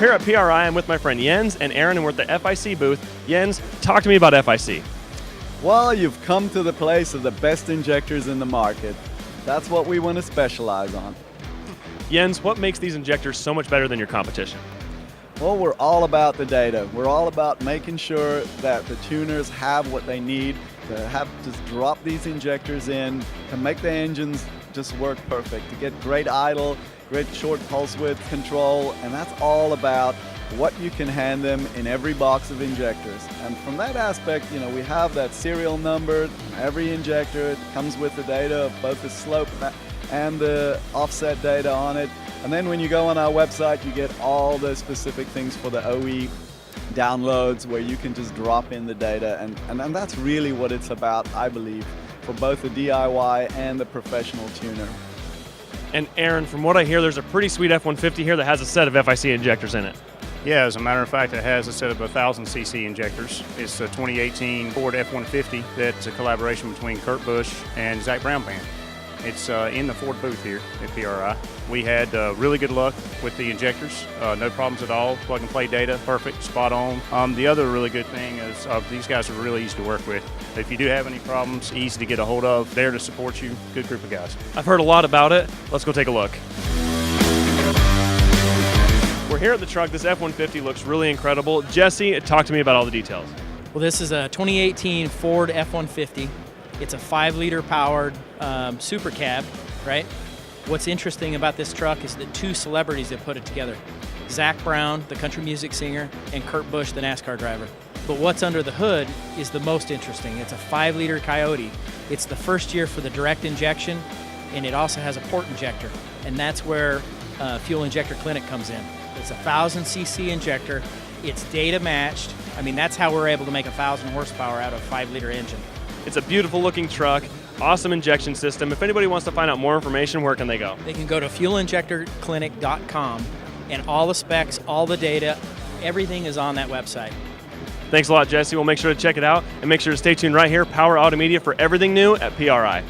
here at PRI. I'm with my friend Jens and Aaron, and we're at the FIC booth. Jens, talk to me about FIC. Well, you've come to the place of the best injectors in the market. That's what we want to specialize on. Jens, what makes these injectors so much better than your competition? Well, we're all about the data. We're all about making sure that the tuners have what they need to have just drop these injectors in to make the engines just work perfect, to get great idle, great short pulse width control, and that's all about what you can hand them in every box of injectors. And from that aspect, we have that serial number. Every injector, it comes with the data of both the slope and the offset data on it. And then when you go on our website, you get all the specific things for the OE downloads where you can just drop in the data. And that's really what it's about, I believe, for both the DIY and the professional tuner. And Aaron, from what I hear, there's a pretty sweet F-150 here that has a set of FIC injectors in it. Yeah, as a matter of fact, it has a set of 1,000cc injectors. It's a 2018 Ford F-150 that's a collaboration between Kurt Busch and Zach Brown Band. It's in the Ford booth here at PRI. We had really good luck with the injectors, no problems at all. Plug and play data, perfect, spot on. The other really good thing is these guys are really easy to work with. If you do have any problems, easy to get a hold of, there to support you, good group of guys. I've heard a lot about it. Let's go take a look. We're here at the truck. This F-150 looks really incredible. Jesse, talk to me about all the details. Well, this is a 2018 Ford F-150. It's a 5-liter powered super cab, right? What's interesting about this truck is the two celebrities that put it together. Zach Brown, the country music singer, and Kurt Busch, the NASCAR driver. But what's under the hood is the most interesting. It's a 5-liter Coyote. It's the first year for the direct injection, and it also has a port injector. And that's where Fuel Injector Clinic comes in. It's a 1,000cc injector. It's data matched. I mean, that's how we're able to make 1,000 horsepower out of a 5-liter engine. It's a beautiful looking truck, awesome injection system. If anybody wants to find out more information, where can they go? They can go to fuelinjectorclinic.com, and all the specs, all the data, everything is on that website. Thanks a lot, Jesse. We'll make sure to check it out, and make sure to stay tuned right here, Power Automedia, for everything new at PRI.